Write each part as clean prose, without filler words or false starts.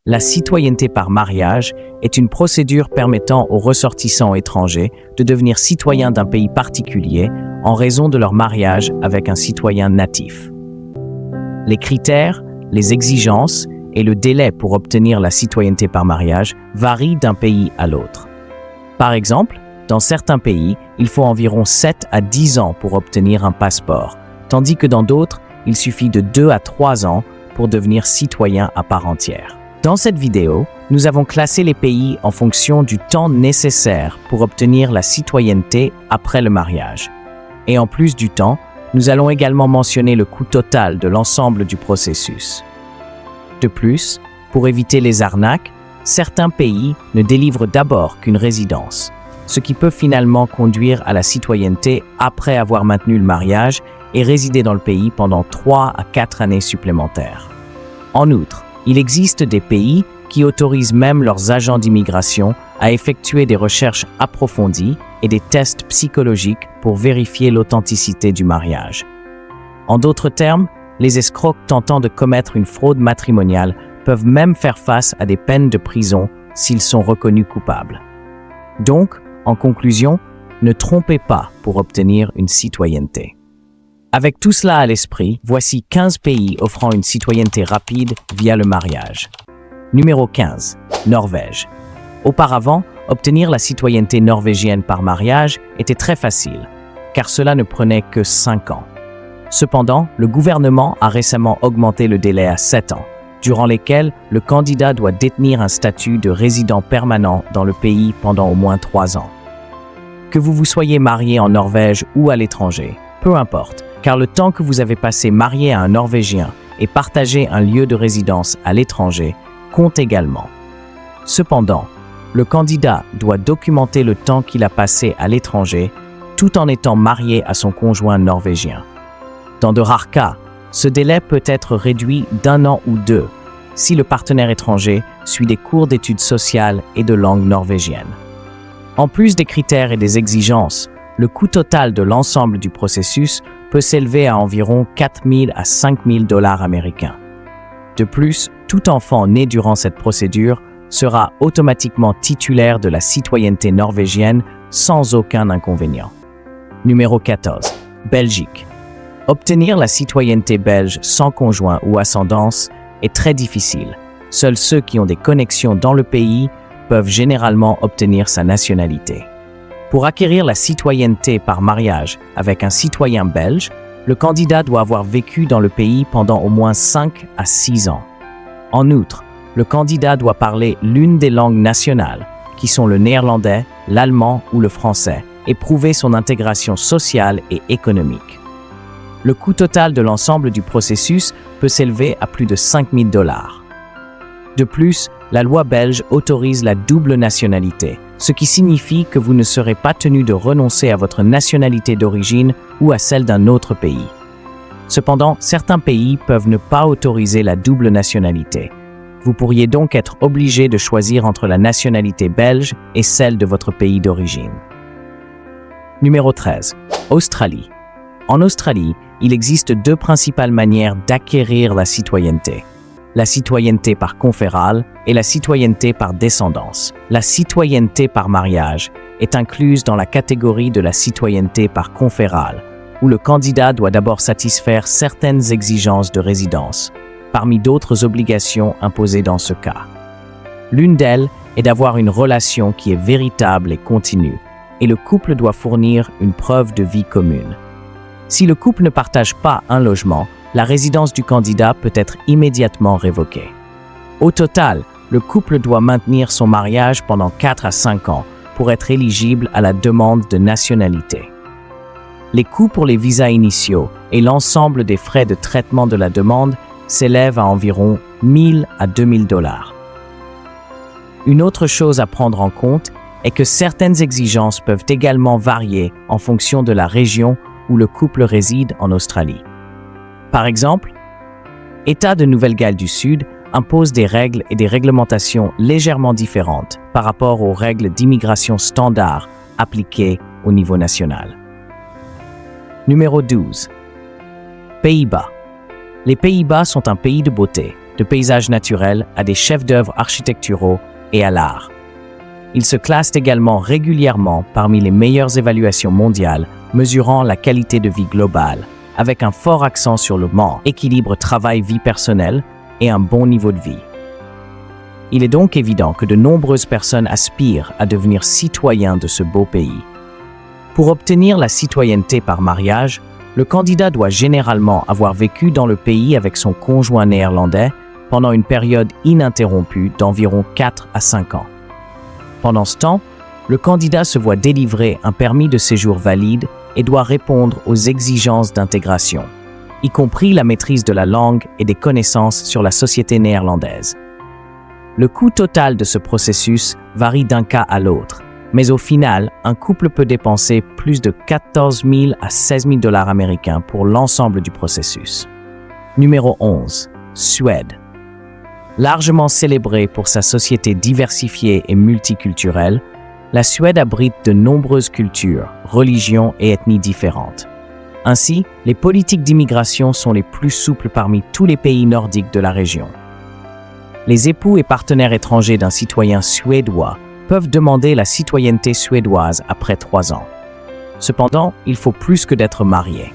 La citoyenneté par mariage est une procédure permettant aux ressortissants étrangers de devenir citoyens d'un pays particulier en raison de leur mariage avec un citoyen natif. Les critères, les exigences et le délai pour obtenir la citoyenneté par mariage varient d'un pays à l'autre. Par exemple, dans certains pays, il faut environ 7 à 10 ans pour obtenir un passeport, tandis que dans d'autres, il suffit de 2 à 3 ans pour devenir citoyen à part entière. Dans cette vidéo, nous avons classé les pays en fonction du temps nécessaire pour obtenir la citoyenneté après le mariage. Et en plus du temps, nous allons également mentionner le coût total de l'ensemble du processus. De plus, pour éviter les arnaques, certains pays ne délivrent d'abord qu'une résidence, ce qui peut finalement conduire à la citoyenneté après avoir maintenu le mariage et résidé dans le pays pendant 3 à 4 années supplémentaires. En outre, il existe des pays qui autorisent même leurs agents d'immigration à effectuer des recherches approfondies et des tests psychologiques pour vérifier l'authenticité du mariage. En d'autres termes, les escrocs tentant de commettre une fraude matrimoniale peuvent même faire face à des peines de prison s'ils sont reconnus coupables. Donc, en conclusion, ne trompez pas pour obtenir une citoyenneté. Avec tout cela à l'esprit, voici 15 pays offrant une citoyenneté rapide via le mariage. Numéro 15. Norvège. Auparavant, obtenir la citoyenneté norvégienne par mariage était très facile, car cela ne prenait que 5 ans. Cependant, le gouvernement a récemment augmenté le délai à 7 ans, durant lesquels le candidat doit détenir un statut de résident permanent dans le pays pendant au moins 3 ans. Que vous soyez marié en Norvège ou à l'étranger, peu importe, car le temps que vous avez passé marié à un Norvégien et partagé un lieu de résidence à l'étranger compte également. Cependant, le candidat doit documenter le temps qu'il a passé à l'étranger tout en étant marié à son conjoint norvégien. Dans de rares cas, ce délai peut être réduit d'1 an ou 2 si le partenaire étranger suit des cours d'études sociales et de langue norvégienne. En plus des critères et des exigences, le coût total de l'ensemble du processus peut s'élever à environ 4 000 à 5 000 $ américains. De plus, tout enfant né durant cette procédure sera automatiquement titulaire de la citoyenneté norvégienne sans aucun inconvénient. Numéro 14. Belgique. Obtenir la citoyenneté belge sans conjoint ou ascendance est très difficile. Seuls ceux qui ont des connexions dans le pays peuvent généralement obtenir sa nationalité. Pour acquérir la citoyenneté par mariage avec un citoyen belge, le candidat doit avoir vécu dans le pays pendant au moins 5 à 6 ans. En outre, le candidat doit parler l'une des langues nationales, qui sont le néerlandais, l'allemand ou le français, et prouver son intégration sociale et économique. Le coût total de l'ensemble du processus peut s'élever à plus de 5 000 $. De plus, la loi belge autorise la double nationalité, ce qui signifie que vous ne serez pas tenu de renoncer à votre nationalité d'origine ou à celle d'un autre pays. Cependant, certains pays peuvent ne pas autoriser la double nationalité. Vous pourriez donc être obligé de choisir entre la nationalité belge et celle de votre pays d'origine. Numéro 13. Australie. En Australie, il existe 2 principales manières d'acquérir la citoyenneté. La citoyenneté par conférale et la citoyenneté par descendance. La citoyenneté par mariage est incluse dans la catégorie de la citoyenneté par conférale, où le candidat doit d'abord satisfaire certaines exigences de résidence, parmi d'autres obligations imposées dans ce cas. L'une d'elles est d'avoir une relation qui est véritable et continue, et le couple doit fournir une preuve de vie commune. Si le couple ne partage pas un logement, la résidence du candidat peut être immédiatement révoquée. Au total, le couple doit maintenir son mariage pendant 4 à 5 ans pour être éligible à la demande de nationalité. Les coûts pour les visas initiaux et l'ensemble des frais de traitement de la demande s'élèvent à environ 1 000 à 2 000 $. Une autre chose à prendre en compte est que certaines exigences peuvent également varier en fonction de la région où le couple réside en Australie. Par exemple, l'État de Nouvelle-Galles du Sud impose des règles et des réglementations légèrement différentes par rapport aux règles d'immigration standard appliquées au niveau national. Numéro 12. Pays-Bas. Les Pays-Bas sont un pays de beauté, de paysages naturels à des chefs-d'œuvre architecturaux et à l'art. Ils se classent également régulièrement parmi les meilleures évaluations mondiales mesurant la qualité de vie globale, avec un fort accent sur le équilibre travail-vie personnelle et un bon niveau de vie. Il est donc évident que de nombreuses personnes aspirent à devenir citoyens de ce beau pays. Pour obtenir la citoyenneté par mariage, le candidat doit généralement avoir vécu dans le pays avec son conjoint néerlandais pendant une période ininterrompue d'environ 4 à 5 ans. Pendant ce temps, le candidat se voit délivrer un permis de séjour valide et doit répondre aux exigences d'intégration, y compris la maîtrise de la langue et des connaissances sur la société néerlandaise. Le coût total de ce processus varie d'un cas à l'autre, mais au final, un couple peut dépenser plus de 14 000 à 16 000 $ américains pour l'ensemble du processus. Numéro 11. Suède. Largement célébrée pour sa société diversifiée et multiculturelle, la Suède abrite de nombreuses cultures, religions et ethnies différentes. Ainsi, les politiques d'immigration sont les plus souples parmi tous les pays nordiques de la région. Les époux et partenaires étrangers d'un citoyen suédois peuvent demander la citoyenneté suédoise après 3 ans. Cependant, il faut plus que d'être mariés.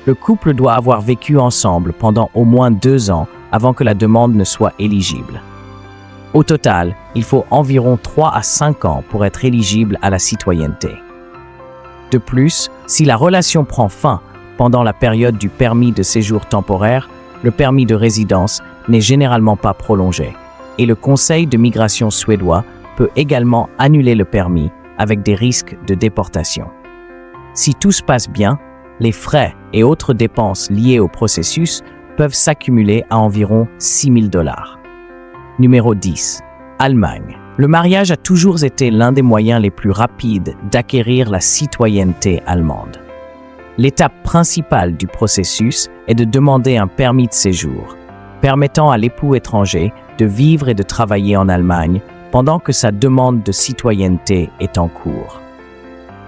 Le couple doit avoir vécu ensemble pendant au moins 2 ans avant que la demande ne soit éligible. Au total, il faut environ 3 à 5 ans pour être éligible à la citoyenneté. De plus, si la relation prend fin pendant la période du permis de séjour temporaire, le permis de résidence n'est généralement pas prolongé, et le Conseil de migration suédois peut également annuler le permis avec des risques de déportation. Si tout se passe bien, les frais et autres dépenses liées au processus peuvent s'accumuler à environ 6 000 $. Numéro 10. Allemagne. Le mariage a toujours été l'un des moyens les plus rapides d'acquérir la citoyenneté allemande. L'étape principale du processus est de demander un permis de séjour, permettant à l'époux étranger de vivre et de travailler en Allemagne pendant que sa demande de citoyenneté est en cours.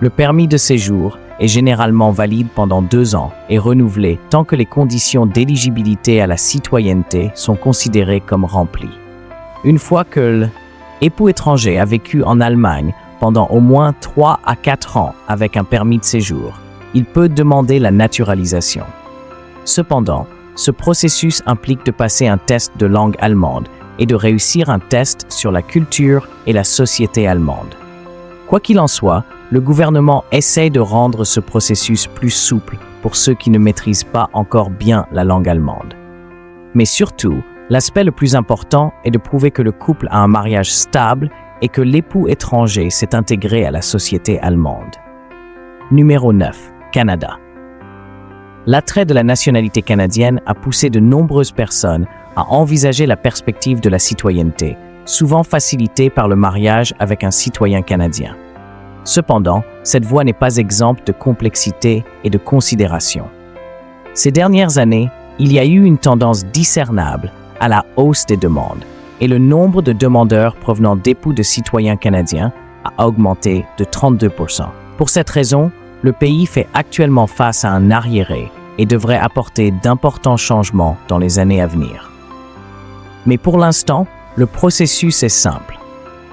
Le permis de séjour est généralement valide pendant 2 ans et renouvelé tant que les conditions d'éligibilité à la citoyenneté sont considérées comme remplies. Une fois que l'époux étranger a vécu en Allemagne pendant au moins 3 à 4 ans avec un permis de séjour, il peut demander la naturalisation. Cependant, ce processus implique de passer un test de langue allemande et de réussir un test sur la culture et la société allemande. Quoi qu'il en soit, le gouvernement essaie de rendre ce processus plus souple pour ceux qui ne maîtrisent pas encore bien la langue allemande. Mais surtout, l'aspect le plus important est de prouver que le couple a un mariage stable et que l'époux étranger s'est intégré à la société allemande. Numéro 9. Canada. L'attrait de la nationalité canadienne a poussé de nombreuses personnes à envisager la perspective de la citoyenneté, souvent facilitée par le mariage avec un citoyen canadien. Cependant, cette voie n'est pas exempte de complexité et de considération. Ces dernières années, il y a eu une tendance discernable à la hausse des demandes, et le nombre de demandeurs provenant d'époux de citoyens canadiens a augmenté de 32%. Pour cette raison, le pays fait actuellement face à un arriéré et devrait apporter d'importants changements dans les années à venir. Mais pour l'instant, le processus est simple.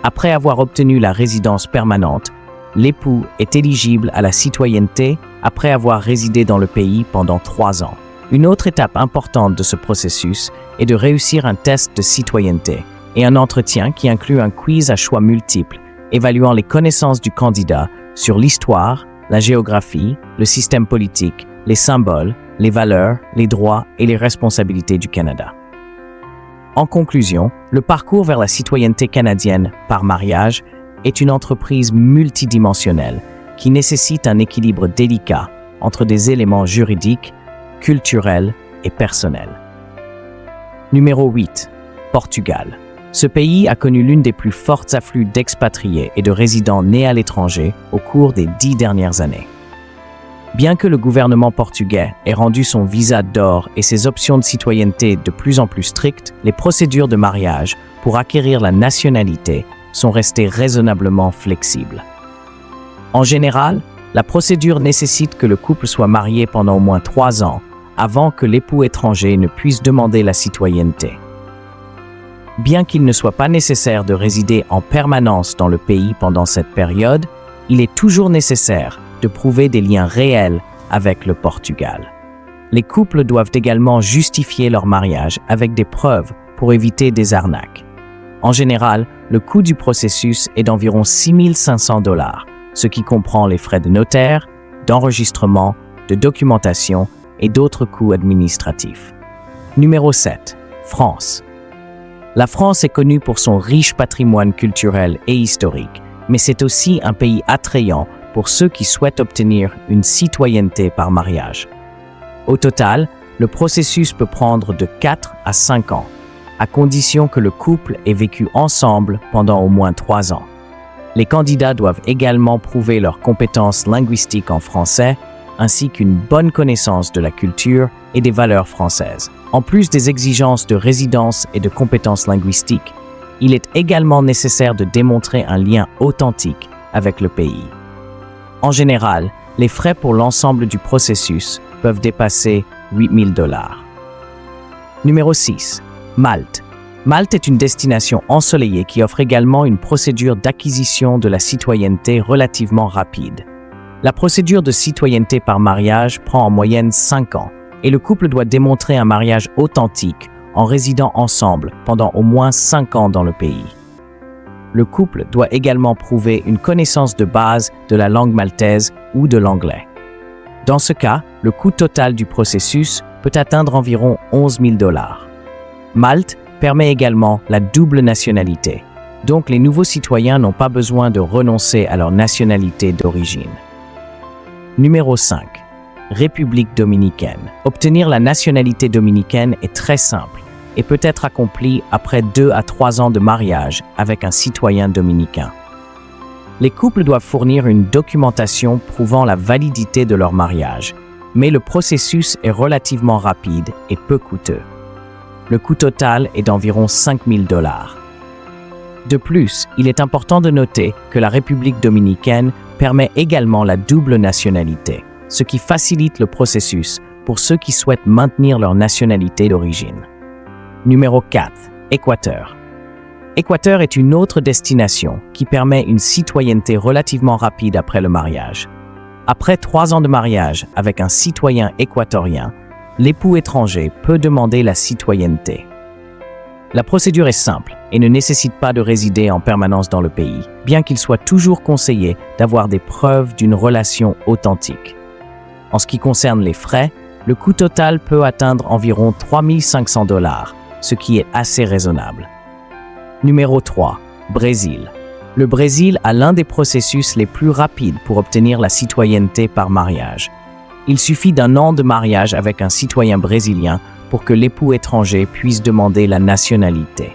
Après avoir obtenu la résidence permanente, l'époux est éligible à la citoyenneté après avoir résidé dans le pays pendant 3 ans. Une autre étape importante de ce processus est de réussir un test de citoyenneté et un entretien qui inclut un quiz à choix multiples, évaluant les connaissances du candidat sur l'histoire, la géographie, le système politique, les symboles, les valeurs, les droits et les responsabilités du Canada. En conclusion, le parcours vers la citoyenneté canadienne par mariage est une entreprise multidimensionnelle qui nécessite un équilibre délicat entre des éléments juridiques, culturels et personnels. Numéro 8. Portugal. Ce pays a connu l'une des plus fortes afflux d'expatriés et de résidents nés à l'étranger au cours des 10 dernières années. Bien que le gouvernement portugais ait rendu son visa d'or et ses options de citoyenneté de plus en plus strictes, les procédures de mariage pour acquérir la nationalité sont restées raisonnablement flexibles. En général, la procédure nécessite que le couple soit marié pendant au moins 3 ans avant que l'époux étranger ne puisse demander la citoyenneté. Bien qu'il ne soit pas nécessaire de résider en permanence dans le pays pendant cette période, il est toujours nécessaire de prouver des liens réels avec le Portugal. Les couples doivent également justifier leur mariage avec des preuves pour éviter des arnaques. En général, le coût du processus est d'environ 6 500 $, ce qui comprend les frais de notaire, d'enregistrement, de documentation et d'autres coûts administratifs. Numéro 7. France. La France est connue pour son riche patrimoine culturel et historique, mais c'est aussi un pays attrayant pour ceux qui souhaitent obtenir une citoyenneté par mariage. Au total, le processus peut prendre de 4 à 5 ans, à condition que le couple ait vécu ensemble pendant au moins 3 ans. Les candidats doivent également prouver leurs compétences linguistiques en français, ainsi qu'une bonne connaissance de la culture et des valeurs françaises. En plus des exigences de résidence et de compétences linguistiques, il est également nécessaire de démontrer un lien authentique avec le pays. En général, les frais pour l'ensemble du processus peuvent dépasser 8 000 $. Numéro 6. Malte. Malte est une destination ensoleillée qui offre également une procédure d'acquisition de la citoyenneté relativement rapide. La procédure de citoyenneté par mariage prend en moyenne 5 ans et le couple doit démontrer un mariage authentique en résidant ensemble pendant au moins 5 ans dans le pays. Le couple doit également prouver une connaissance de base de la langue maltaise ou de l'anglais. Dans ce cas, le coût total du processus peut atteindre environ 11 000 $. Malte permet également la double nationalité, donc les nouveaux citoyens n'ont pas besoin de renoncer à leur nationalité d'origine. Numéro 5. République dominicaine. Obtenir la nationalité dominicaine est très simple et peut être accompli après 2 à 3 ans de mariage avec un citoyen dominicain. Les couples doivent fournir une documentation prouvant la validité de leur mariage, mais le processus est relativement rapide et peu coûteux. Le coût total est d'environ 5 000 $. De plus, il est important de noter que la République dominicaine permet également la double nationalité, ce qui facilite le processus pour ceux qui souhaitent maintenir leur nationalité d'origine. Numéro 4. Équateur. Équateur est une autre destination qui permet une citoyenneté relativement rapide après le mariage. Après 3 ans de mariage avec un citoyen équatorien, l'époux étranger peut demander la citoyenneté. La procédure est simple et ne nécessite pas de résider en permanence dans le pays, bien qu'il soit toujours conseillé d'avoir des preuves d'une relation authentique. En ce qui concerne les frais, le coût total peut atteindre environ 3 500 $, ce qui est assez raisonnable. Numéro 3. Brésil. Le Brésil a l'un des processus les plus rapides pour obtenir la citoyenneté par mariage. Il suffit d'1 an de mariage avec un citoyen brésilien pour que l'époux étranger puisse demander la nationalité.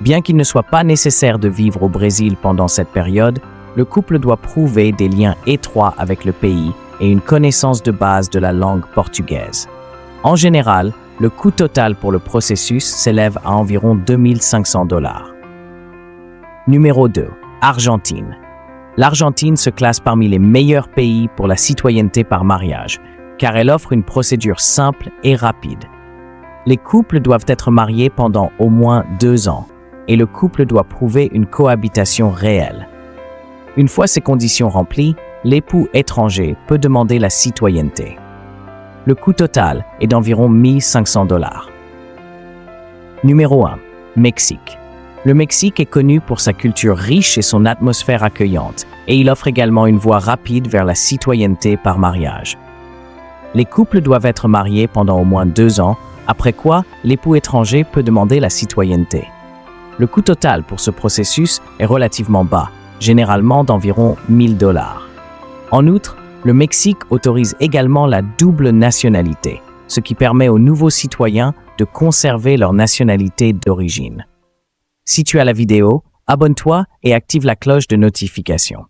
Bien qu'il ne soit pas nécessaire de vivre au Brésil pendant cette période, le couple doit prouver des liens étroits avec le pays et une connaissance de base de la langue portugaise. En général, le coût total pour le processus s'élève à environ 2 500 $. Numéro 2. Argentine. L'Argentine se classe parmi les meilleurs pays pour la citoyenneté par mariage, car elle offre une procédure simple et rapide. Les couples doivent être mariés pendant au moins 2 ans, et le couple doit prouver une cohabitation réelle. Une fois ces conditions remplies, l'époux étranger peut demander la citoyenneté. Le coût total est d'environ 1 500 $. Numéro 1. Mexique. Le Mexique est connu pour sa culture riche et son atmosphère accueillante, et il offre également une voie rapide vers la citoyenneté par mariage. Les couples doivent être mariés pendant au moins 2 ans, après quoi l'époux étranger peut demander la citoyenneté. Le coût total pour ce processus est relativement bas, généralement d'environ 1 000 $. En outre, le Mexique autorise également la double nationalité, ce qui permet aux nouveaux citoyens de conserver leur nationalité d'origine. Si tu as la vidéo, abonne-toi et active la cloche de notification.